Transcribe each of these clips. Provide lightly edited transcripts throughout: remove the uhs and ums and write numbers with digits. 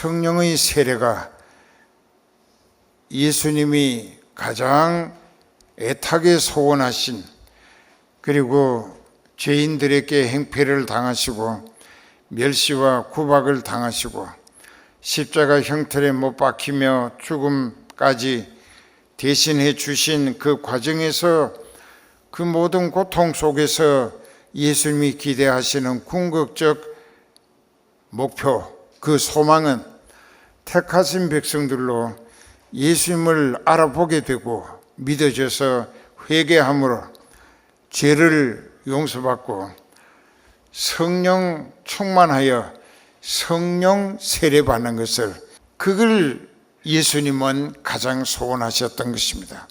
성령의 세례가 예수님이 가장 애타게 소원하신, 그리고 죄인들에게 행패를 당하시고 멸시와 구박을 당하시고 십자가 형틀에 못 박히며 죽음까지 대신해 주신 그 과정에서, 그 모든 고통 속에서 예수님이 기대하시는 궁극적 목표, 그 소망은 택하신 백성들로 예수님을 알아보게 되고 믿어져서 회개함으로 죄를 용서받고 성령 충만하여 성령 세례받는 것을, 그걸 예수님은 가장 소원하셨던 것입니다.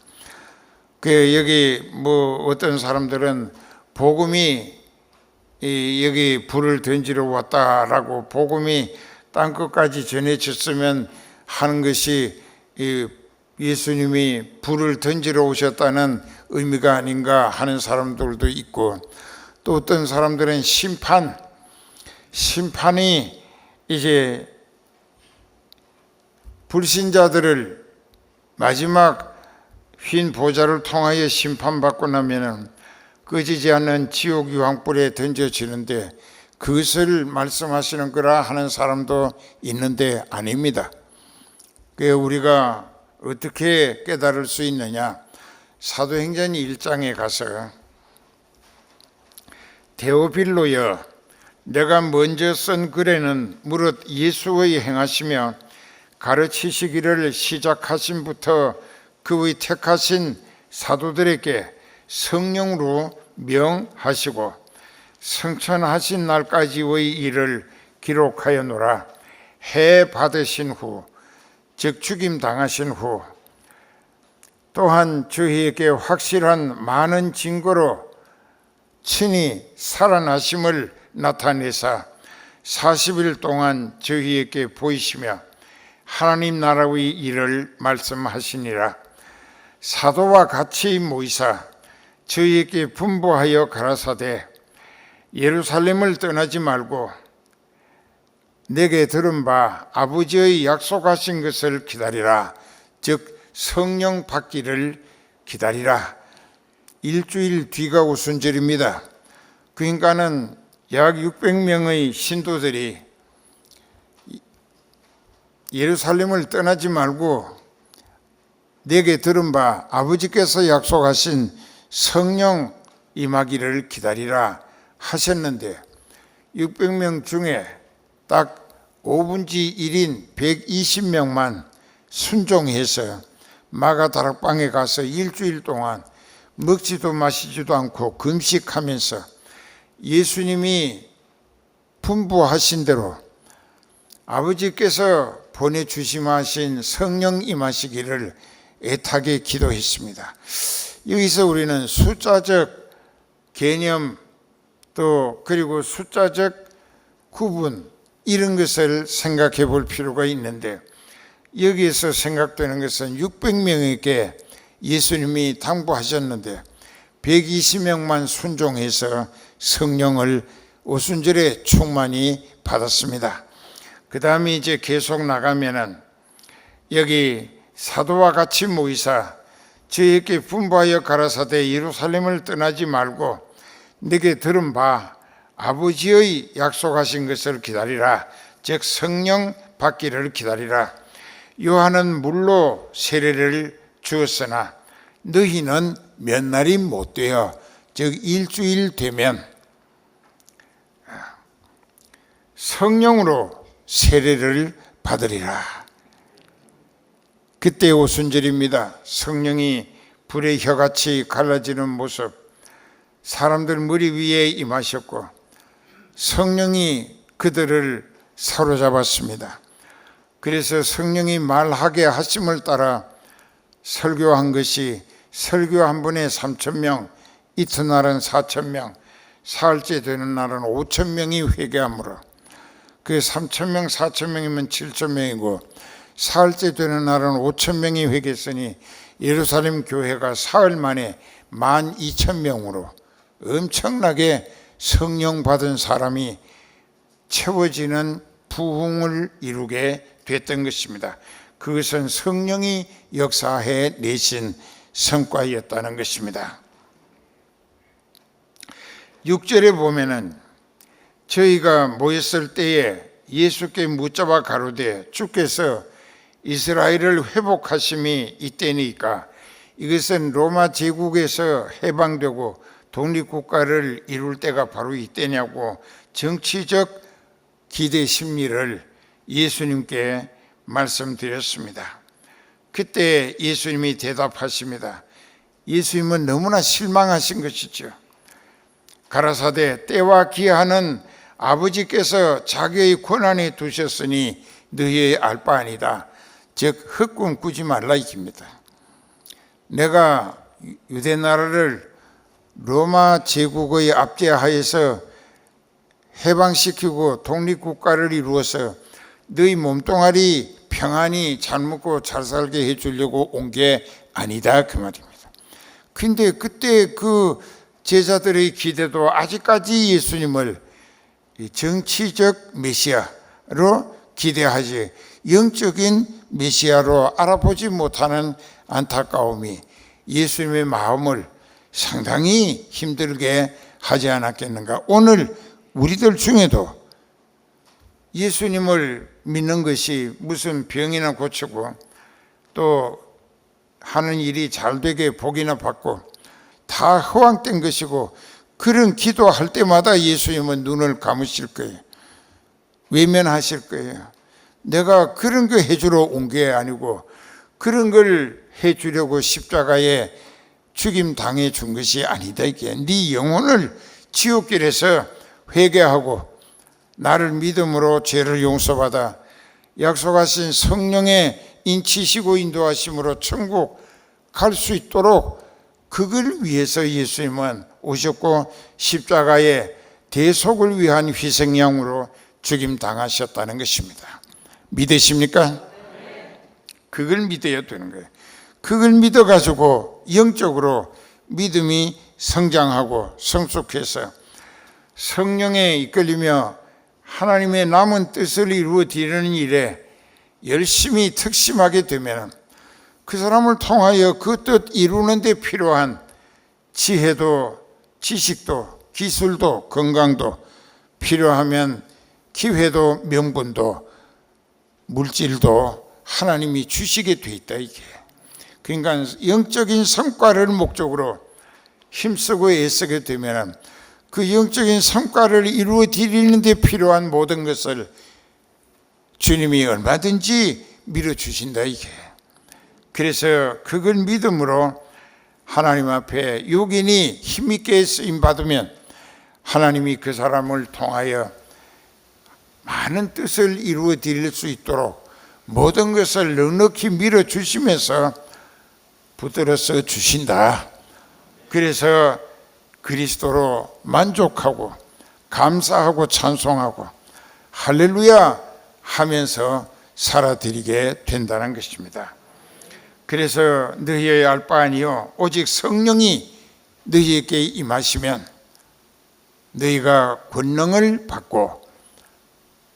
여기 어떤 사람들은 복음이 여기 불을 던지러 왔다라고, 복음이 땅끝까지 전해졌으면 하는 것이 예수님이 불을 던지러 오셨다는 의미가 아닌가 하는 사람들도 있고, 또 어떤 사람들은 심판이 이제 불신자들을 마지막 흰 보좌를 통하여 심판받고 나면은 꺼지지 않는 지옥 유황불에 던져지는데, 그것을 말씀하시는 거라 하는 사람도 있는데 아닙니다. 우리가 어떻게 깨달을 수 있느냐? 사도행전 1장에 가서 데오빌로여, 내가 먼저 쓴 글에는 무릇 예수의 행하시며 가르치시기를 시작하신부터 그의 택하신 사도들에게 성령으로 명하시고 성천하신 날까지의 일을 기록하였노라. 해 받으신 후, 즉 죽임 당하신 후, 또한 저희에게 확실한 많은 증거로 친히 살아나심을 나타내사 40일 동안 저희에게 보이시며 하나님 나라의 일을 말씀하시니라. 사도와 같이 모이사 저희에게 분부하여 가라사대, 예루살렘을 떠나지 말고 내게 들은 바 아버지의 약속하신 것을 기다리라. 즉 성령 받기를 기다리라. 일주일 뒤가 오순절입니다. 그러니까는 약 600명의 신도들이 예루살렘을 떠나지 말고 내게 들은 바 아버지께서 약속하신 성령 임하기를 기다리라 하셨는데, 600명 중에 딱 5분의 1인 120명만 순종해서 마가다락방에 가서 일주일 동안 먹지도 마시지도 않고 금식하면서 예수님이 분부하신 대로 아버지께서 보내주심하신 성령 임하시기를 애타게 기도했습니다. 여기서 우리는 숫자적 개념, 또 그리고 숫자적 구분, 이런 것을 생각해 볼 필요가 있는데, 여기에서 생각되는 것은 600명에게 예수님이 당부하셨는데 120명만 순종해서 성령을 오순절에 충만히 받았습니다. 그 다음에 이제 계속 나가면은 여기 사도와 같이 모이사 저희에게 분부하여 가라사대 예루살렘을 떠나지 말고 내게 들은 바 아버지의 약속하신 것을 기다리라. 즉 성령 받기를 기다리라. 요한은 물로 세례를 주었으나 너희는 몇 날이 못 되어, 즉 일주일 되면 성령으로 세례를 받으리라. 그때 오순절입니다. 성령이 불의 혀같이 갈라지는 모습, 사람들 머리 위에 임하셨고 성령이 그들을 사로잡았습니다. 그래서 성령이 말하게 하심을 따라 설교한 것이, 설교 한 번에 3,000명, 이튿날은 4,000명, 사흘째 되는 날은 5,000명이 회개하므로, 그 3,000명, 4,000명이면 7,000명이고 사흘째 되는 날은 5,000명이 회개했으니 예루살렘 교회가 사흘 만에 12,000명으로 엄청나게 성령 받은 사람이 채워지는 부흥을 이루게 됐던 것입니다. 그것은 성령이 역사해 내신 성과였다는 것입니다. 6절에 보면은 저희가 모였을 때에 예수께 묻잡아 가로되 주께서 이스라엘을 회복하심이 이때니까 이것은 로마 제국에서 해방되고 독립국가를 이룰 때가 바로 이때냐고 정치적 기대 심리를 예수님께 말씀드렸습니다. 그때 예수님이 대답하십니다. 예수님은 너무나 실망하신 것이죠. 가라사대 때와 기한은 아버지께서 자기의 권한에 두셨으니 너희의 알 바 아니다. 즉 흑군 꾸지 말라 이깁니다. 내가 유대 나라를 로마 제국의 압제하에서 해방시키고 독립국가를 이루어서 너희 몸뚱아리 평안히 잘 먹고 잘 살게 해주려고 온 게 아니다 그 말입니다. 근데 그때 그 제자들의 기대도 아직까지 예수님을 정치적 메시아로 기대하지 영적인 메시아로 알아보지 못하는 안타까움이 예수님의 마음을 상당히 힘들게 하지 않았겠는가. 오늘 우리들 중에도 예수님을 믿는 것이 무슨 병이나 고치고 또 하는 일이 잘 되게 복이나 받고 다 허황된 것이고 그런 기도할 때마다 예수님은 눈을 감으실 거예요. 외면하실 거예요. 내가 그런 거 해주러 온 게 아니고 그런 걸 해주려고 십자가에 죽임 당해 준 것이 아니다. 이게 네 영혼을 지옥길에서 회개하고 나를 믿음으로 죄를 용서받아 약속하신 성령의 인치시고 인도하심으로 천국 갈 수 있도록 그걸 위해서 예수님은 오셨고 십자가의 대속을 위한 희생양으로 죽임 당하셨다는 것입니다. 믿으십니까? 그걸 믿어야 되는 거예요. 그걸 믿어가지고 영적으로 믿음이 성장하고 성숙해서 성령에 이끌리며 하나님의 남은 뜻을 이루어 드리는 일에 열심히 특심하게 되면 그 사람을 통하여 그 뜻 이루는 데 필요한 지혜도 지식도 기술도 건강도 필요하면 기회도 명분도 물질도 하나님이 주시게 돼 있다 이게. 그러니까 영적인 성과를 목적으로 힘쓰고 애쓰게 되면 그 영적인 성과를 이루어 드리는 데 필요한 모든 것을 주님이 얼마든지 밀어주신다 이게. 그래서 그걸 믿음으로 하나님 앞에 요긴히 힘있게 쓰임받으면 하나님이 그 사람을 통하여 많은 뜻을 이루어 드릴 수 있도록 모든 것을 넉넉히 밀어주시면서 붙들어서 주신다. 그래서 그리스도로 만족하고 감사하고 찬송하고 할렐루야 하면서 살아드리게 된다는 것입니다. 그래서 너희의 알 바 아니요 오직 성령이 너희에게 임하시면 너희가 권능을 받고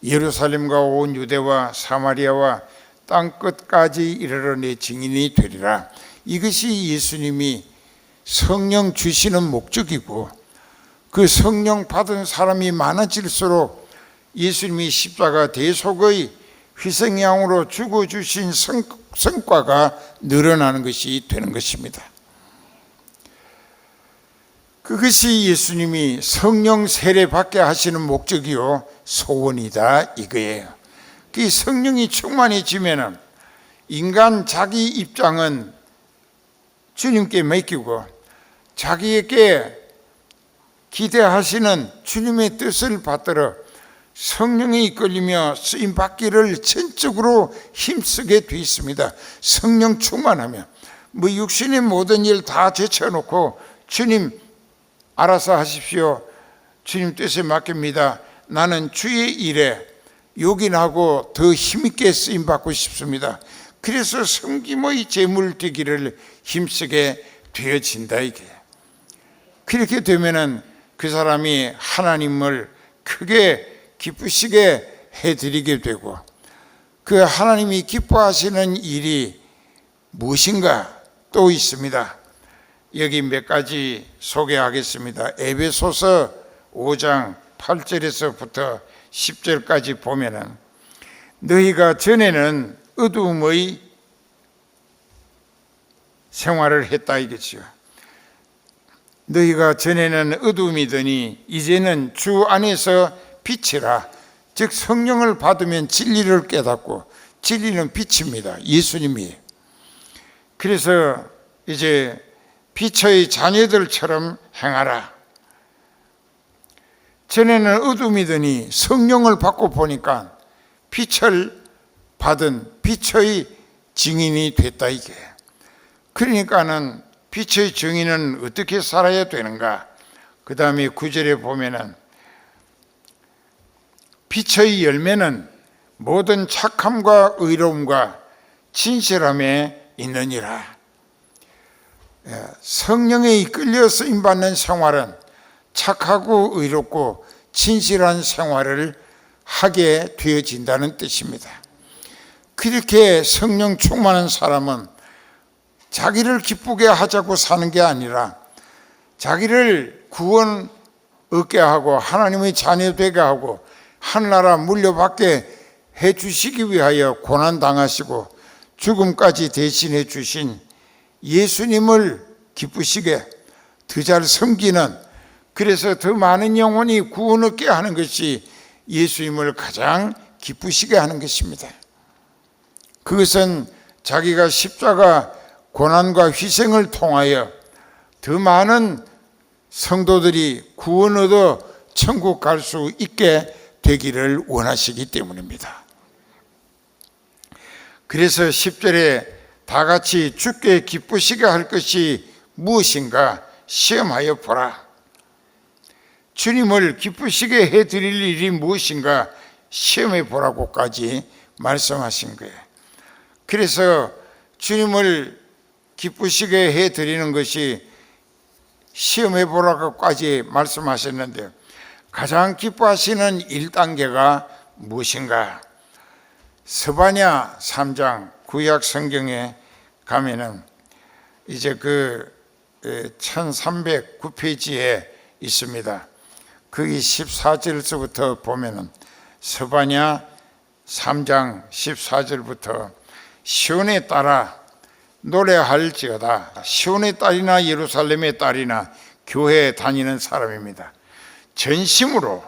예루살렘과 온 유대와 사마리아와 땅끝까지 이르러 내 증인이 되리라. 이것이 예수님이 성령 주시는 목적이고 그 성령 받은 사람이 많아질수록 예수님이 십자가 대속의 희생양으로 죽어주신 성과가 늘어나는 것이 되는 것입니다. 그것이 예수님이 성령 세례받게 하시는 목적이요 소원이다 이거예요. 그 성령이 충만해지면 인간 자기 입장은 주님께 맡기고 자기에게 기대하시는 주님의 뜻을 받들어 성령에 이끌리며 쓰임받기를 전적으로 힘쓰게 돼 있습니다. 성령 충만하면 뭐 육신의 모든 일 다 제쳐놓고 주님 알아서 하십시오. 주님 뜻에 맡깁니다. 나는 주의 일에 요긴하고 더 힘있게 쓰임받고 싶습니다. 그래서 섬김의 제물 되기를 힘쓰게 되어진다 이게. 그렇게 되면은 그 사람이 하나님을 크게 기쁘시게 해드리게 되고 그 하나님이 기뻐하시는 일이 무엇인가 또 있습니다. 여기 몇 가지 소개하겠습니다. 에베소서 5장 8절에서부터 10절까지 보면은 너희가 전에는 어두움의 생활을 했다 이겠지요. 너희가 전에는 어두움이더니 이제는 주 안에서 빛이라. 즉 성령을 받으면 진리를 깨닫고, 진리는 빛입니다. 예수님이. 그래서 이제 빛의 자녀들처럼 행하라. 전에는 어둠이더니 성령을 받고 보니까 빛을 받은 빛의 증인이 됐다 이게. 그러니까는 빛의 증인은 어떻게 살아야 되는가? 그 다음에 9절에 보면은 빛의 열매는 모든 착함과 의로움과 진실함에 있느니라. 성령에 이끌려 쓰임받는 생활은 착하고 의롭고 진실한 생활을 하게 되어진다는 뜻입니다. 그렇게 성령 충만한 사람은 자기를 기쁘게 하자고 사는 게 아니라 자기를 구원 얻게 하고 하나님의 자녀 되게 하고 하늘나라 물려받게 해주시기 위하여 고난당하시고 죽음까지 대신해 주신 예수님을 기쁘시게 더 잘 섬기는, 그래서 더 많은 영혼이 구원 얻게 하는 것이 예수님을 가장 기쁘시게 하는 것입니다. 그것은 자기가 십자가 고난과 희생을 통하여 더 많은 성도들이 구원 얻어 천국 갈 수 있게 되기를 원하시기 때문입니다. 그래서 10절에 다 같이 주께 기쁘시게 할 것이 무엇인가 시험하여 보라. 주님을 기쁘시게 해드릴 일이 무엇인가 시험해 보라고까지 말씀하신 거예요. 그래서 주님을 기쁘시게 해드리는 것이 시험해 보라고까지 말씀하셨는데, 가장 기뻐하시는 1단계가 무엇인가? 스바냐 3장 구약 성경에 가면은 이제 그 1309페이지에 있습니다. 거기 14절부터 보면은 스바냐 3장 14절부터 시온에 따라 노래할지어다. 시온의 딸이나 예루살렘의 딸이나 교회에 다니는 사람입니다. 전심으로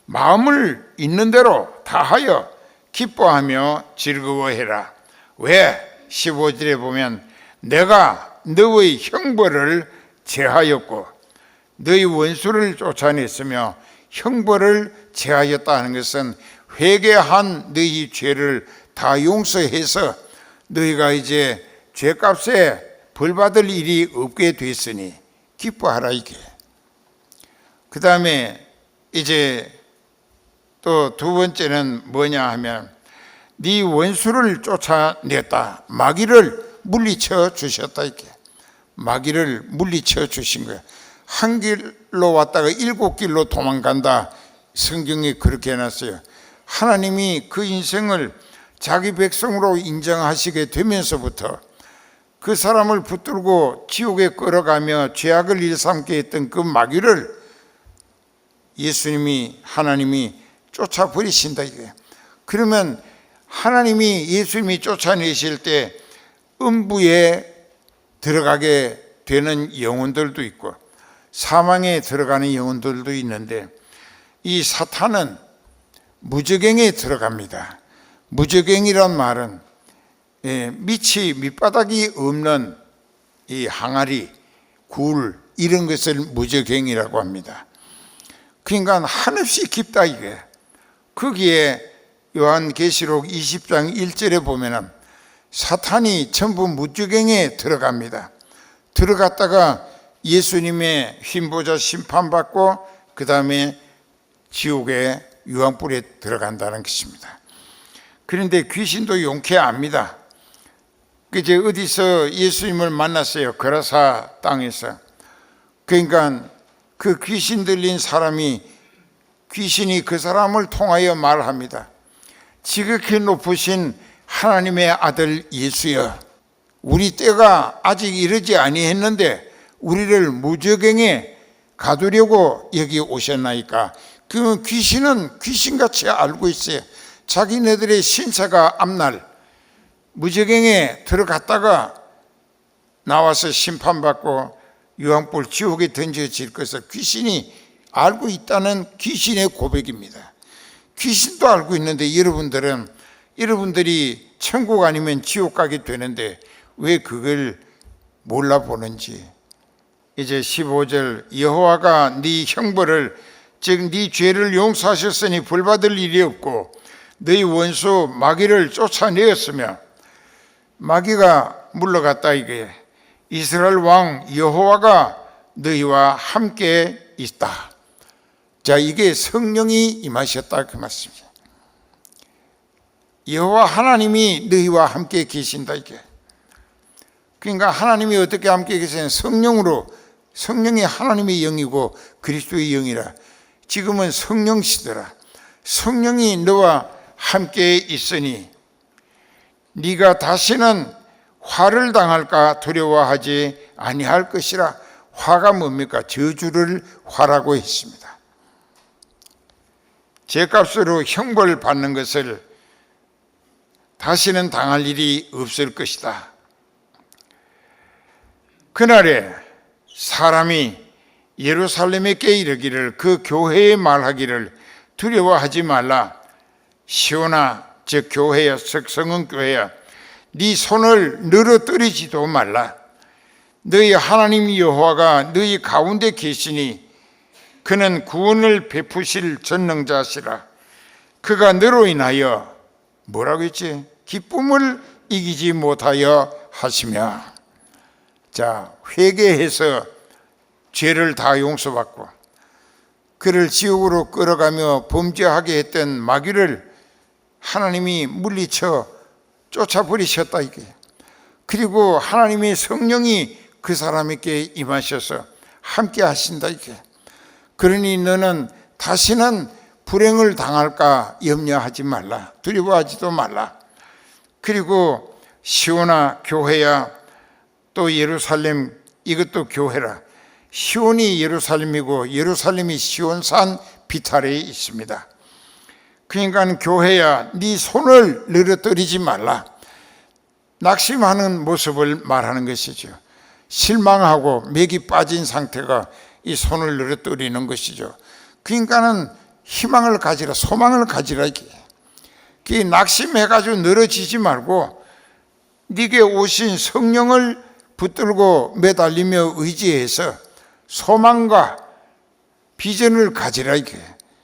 마음을 있는 대로 다하여 기뻐하며 즐거워해라. 왜? 15절에 보면 내가 너의 형벌을 제하였고 너희 원수를 쫓아냈으며 형벌을 제하였다는 것은 회개한 너희 죄를 다 용서해서 너희가 이제 죄값에 벌받을 일이 없게 됐으니 기뻐하라 이게. 그 다음에 이제 또 두 번째는 뭐냐 하면 네 원수를 쫓아냈다. 마귀를 물리쳐 주셨다 이게. 마귀를 물리쳐 주신 거야. 한 길로 왔다가 7길로 도망간다. 성경이 그렇게 해놨어요. 하나님이 그 인생을 자기 백성으로 인정하시게 되면서부터 그 사람을 붙들고 지옥에 끌어가며 죄악을 일삼게 했던 그 마귀를 예수님이, 하나님이 쫓아버리신다 이거예요. 그러면 하나님이, 예수님이 쫓아내실 때 음부에 들어가게 되는 영혼들도 있고 사망에 들어가는 영혼들도 있는데, 이 사탄은 무저갱에 들어갑니다. 무저갱이란 말은 밑바닥이 없는 이 항아리, 굴 이런 것을 무저갱이라고 합니다. 그러니까 한없이 깊다 이게. 거기에 요한계시록 20장 1절에 보면은 사탄이 전부 무저갱에 들어갑니다. 들어갔다가 예수님의 흰보자 심판받고 그 다음에 지옥의 유황불에 들어간다는 것입니다. 그런데 귀신도 용케합니다. 이제 어디서 예수님을 만났어요. 거라사 땅에서. 그러니까 그 귀신 들린 사람이, 귀신이 그 사람을 통하여 말합니다. 지극히 높으신 하나님의 아들 예수여, 우리 때가 아직 이르지 아니했는데 우리를 무저갱에 가두려고 여기 오셨나이까. 그 귀신은 귀신같이 알고 있어요. 자기네들의 신세가 앞날 무저갱에 들어갔다가 나와서 심판받고 유황불 지옥에 던져질 것을 귀신이 알고 있다는 귀신의 고백입니다. 귀신도 알고 있는데 여러분들이 천국 아니면 지옥 가게 되는데 왜 그걸 몰라보는지. 이제 15절, 여호와가 네 형벌을 즉 네 죄를 용서하셨으니 벌받을 일이 없고 너희 원수 마귀를 쫓아내었으며, 마귀가 물러갔다 이게. 이스라엘 왕 여호와가 너희와 함께 있다. 자, 이게 성령이 임하셨다 그 말씀이죠. 여호와 하나님이 너희와 함께 계신다 이게. 그러니까 하나님이 어떻게 함께 계시냐면 성령으로, 성령이 하나님의 영이고 그리스도의 영이라. 지금은 성령시더라. 성령이 너와 함께 있으니 네가 다시는 화를 당할까 두려워하지 아니할 것이라. 화가 뭡니까? 저주를 화라고 했습니다. 죄값으로 형벌 받는 것을 다시는 당할 일이 없을 것이다. 그날에 사람이 예루살렘에게 이르기를, 그 교회에 말하기를 두려워하지 말라. 시온아, 즉 교회야, 성은 교회야, 네 손을 늘어뜨리지도 말라. 너희 하나님 여호와가 너희 가운데 계시니 그는 구원을 베푸실 전능자시라. 그가 너로 인하여 뭐라고 했지? 기쁨을 이기지 못하여 하시며. 자, 회개해서 죄를 다 용서받고 그를 지옥으로 끌어가며 범죄하게 했던 마귀를 하나님이 물리쳐 쫓아버리셨다 이게. 그리고 하나님의 성령이 그 사람에게 임하셔서 함께 하신다 이게. 그러니 너는 다시는 불행을 당할까 염려하지 말라. 두려워하지도 말라. 그리고 시온아 교회야, 또 예루살렘 이것도 교회라. 시온이 예루살렘이고 예루살렘이 시온산 비탈에 있습니다. 그러니까 교회야, 네 손을 늘어뜨리지 말라. 낙심하는 모습을 말하는 것이죠. 실망하고 맥이 빠진 상태가 이 손을 늘어뜨리는 것이죠. 그러니까는 희망을 가지라, 소망을 가지라 이게. 그 낙심해가지고 늘어지지 말고 네게 오신 성령을 붙들고 매달리며 의지해서 소망과 비전을 가지라 이게.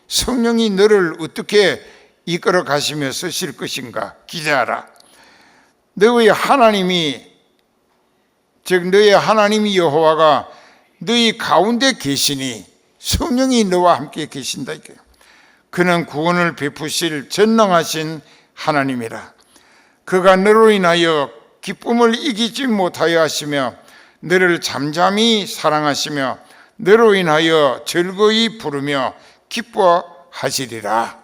성령이 너를 어떻게 이끌어 가시며 쓰실 것인가 기대하라. 너의 하나님이, 즉 너의 하나님이 여호와가 너희 가운데 계시니 성령이 너와 함께 계신다 이게. 그는 구원을 베푸실 전능하신 하나님이라. 그가 너로 인하여 기쁨을 이기지 못하여 하시며 너를 잠잠히 사랑하시며 너로 인하여 즐거이 부르며 기뻐하시리라.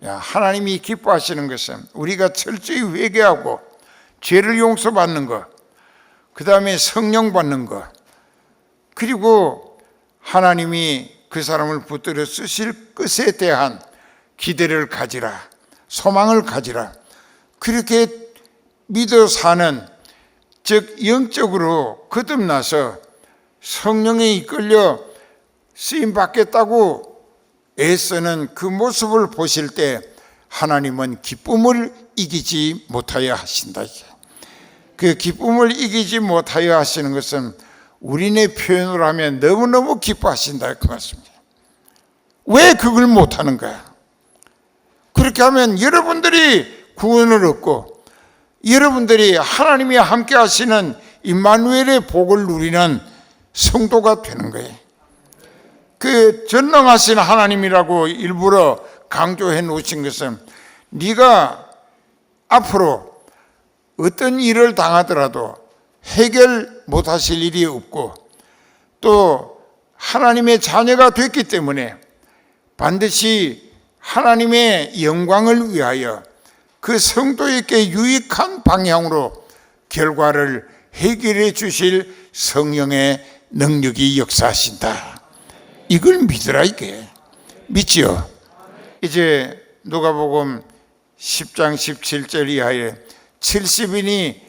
하나님이 기뻐하시는 것은 우리가 철저히 회개하고 죄를 용서받는 것, 그 다음에 성령 받는 것, 그리고 하나님이 그 사람을 붙들어 쓰실 것에 대한 기대를 가지라, 소망을 가지라. 그렇게 믿어 사는, 즉 영적으로 거듭나서 성령에 이끌려 쓰임 받겠다고 애쓰는 그 모습을 보실 때 하나님은 기쁨을 이기지 못하여 하신다. 그 기쁨을 이기지 못하여 하시는 것은 우리네 표현으로 하면 너무너무 기뻐하신다 그 말씀입니다. 왜 그걸 못하는 거야? 그렇게 하면 여러분들이 구원을 얻고 여러분들이 하나님이 함께 하시는 임마누엘의 복을 누리는 성도가 되는 거예요. 그 전능하신 하나님이라고 일부러 강조해 놓으신 것은 네가 앞으로 어떤 일을 당하더라도 해결 못하실 일이 없고 또 하나님의 자녀가 됐기 때문에 반드시 하나님의 영광을 위하여 그 성도에게 유익한 방향으로 결과를 해결해 주실 성령의 능력이 역사하신다. 이걸 믿으라. 이게 믿지요? 이제 누가복음 10장 17절 이하에 70인이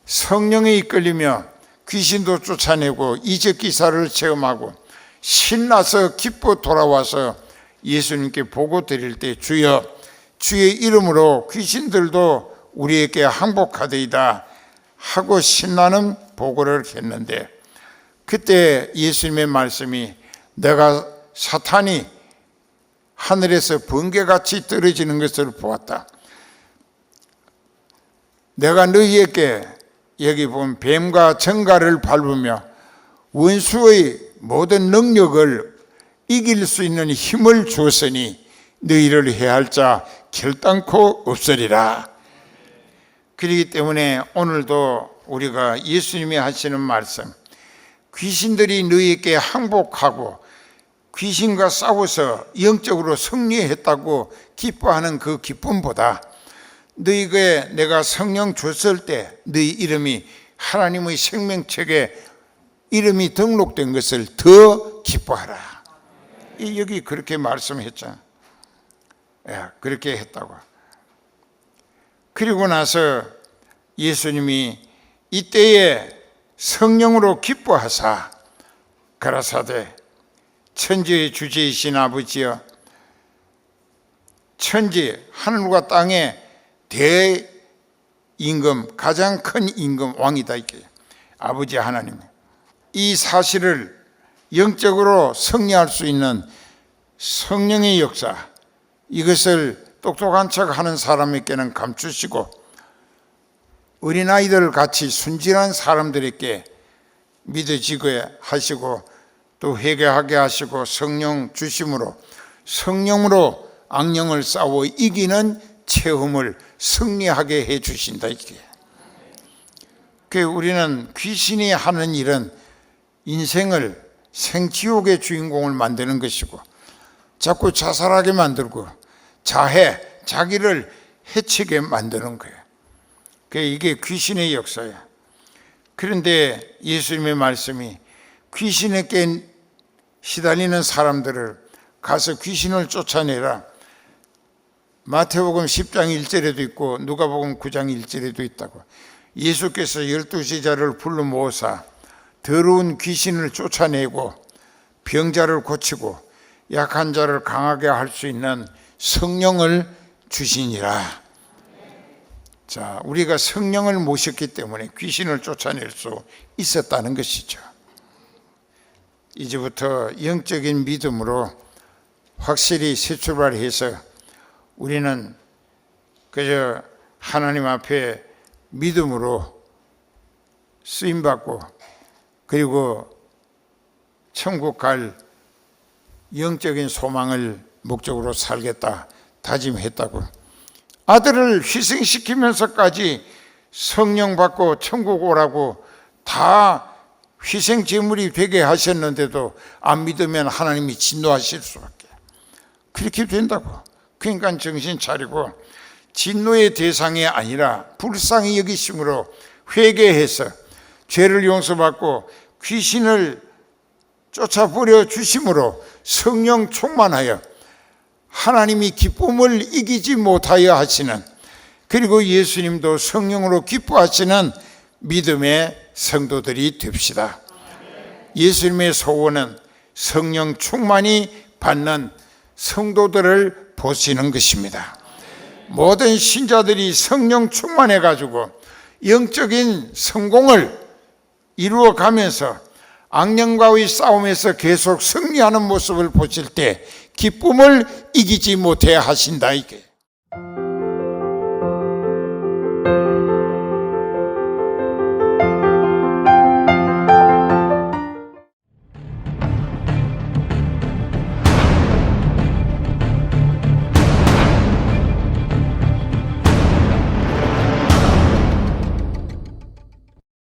성령에 이끌리며 귀신도 쫓아내고 이적 기사를 체험하고 신나서 기뻐 돌아와서 예수님께 보고 드릴 때 주여 주의 이름으로 귀신들도 우리에게 항복하되이다 하고 신나는 보고를 했는데, 그때 예수님의 말씀이 내가 사탄이 하늘에서 번개같이 떨어지는 것을 보았다. 내가 너희에게 여기 보면 뱀과 정갈을 밟으며 원수의 모든 능력을 이길 수 있는 힘을 주었으니 너희를 해할 자 결단코 없으리라. 그렇기 때문에 오늘도 우리가 예수님이 하시는 말씀, 귀신들이 너희에게 항복하고 귀신과 싸워서 영적으로 승리했다고 기뻐하는 그 기쁨보다 너희에게 내가 성령 줬을 때 너희 이름이 하나님의 생명책에 이름이 등록된 것을 더 기뻐하라. 여기 그렇게 말씀했잖아. 그렇게 했다고. 그리고 나서 예수님이 이때에 성령으로 기뻐하사 가라사대 천지의 주제이신 아버지여, 천지 하늘과 땅의 대임금, 가장 큰 임금 왕이다. 이게 아버지 하나님, 이 사실을 영적으로 승리할 수 있는 성령의 역사, 이것을 똑똑한 척 하는 사람에게는 감추시고 어린아이들 같이 순진한 사람들에게 믿어지게 하시고 또 회개하게 하시고 성령 주심으로 성령으로 악령을 싸워 이기는 체험을 승리하게 해 주신다. 이게 우리는 귀신이 하는 일은 인생을 생지옥의 주인공을 만드는 것이고 자꾸 자살하게 만들고 자기를 해치게 만드는 거예요. 이게 귀신의 역사야. 그런데 예수님의 말씀이 귀신에게 시달리는 사람들을 가서 귀신을 쫓아내라. 마태복음 10장 1절에도 있고 누가복음 9장 1절에도 있다고. 예수께서 12제자를 불러 모으사 더러운 귀신을 쫓아내고 병자를 고치고 약한 자를 강하게 할 수 있는 성령을 주시니라. 자, 우리가 성령을 모셨기 때문에 귀신을 쫓아낼 수 있었다는 것이죠. 이제부터 영적인 믿음으로 확실히 새 출발해서 우리는 그저 하나님 앞에 믿음으로 쓰임받고 그리고 천국 갈 영적인 소망을 목적으로 살겠다 다짐했다고. 아들을 희생시키면서까지 성령 받고 천국 오라고 다 희생 제물이 되게 하셨는데도 안 믿으면 하나님이 진노하실 수밖에. 그렇게 된다고. 그러니까 정신 차리고 진노의 대상이 아니라 불쌍히 여기심으로 회개해서 죄를 용서받고 귀신을 쫓아버려 주심으로 성령 충만하여 하나님이 기쁨을 이기지 못하여 하시는, 그리고 예수님도 성령으로 기뻐하시는 믿음의 성도들이 됩시다. 예수님의 소원은 성령 충만히 받는 성도들을 보시는 것입니다. 모든 신자들이 성령 충만해 가지고 영적인 성공을 이루어 가면서 악령과의 싸움에서 계속 승리하는 모습을 보실 때 기쁨을 이기지 못해 하신다. 이게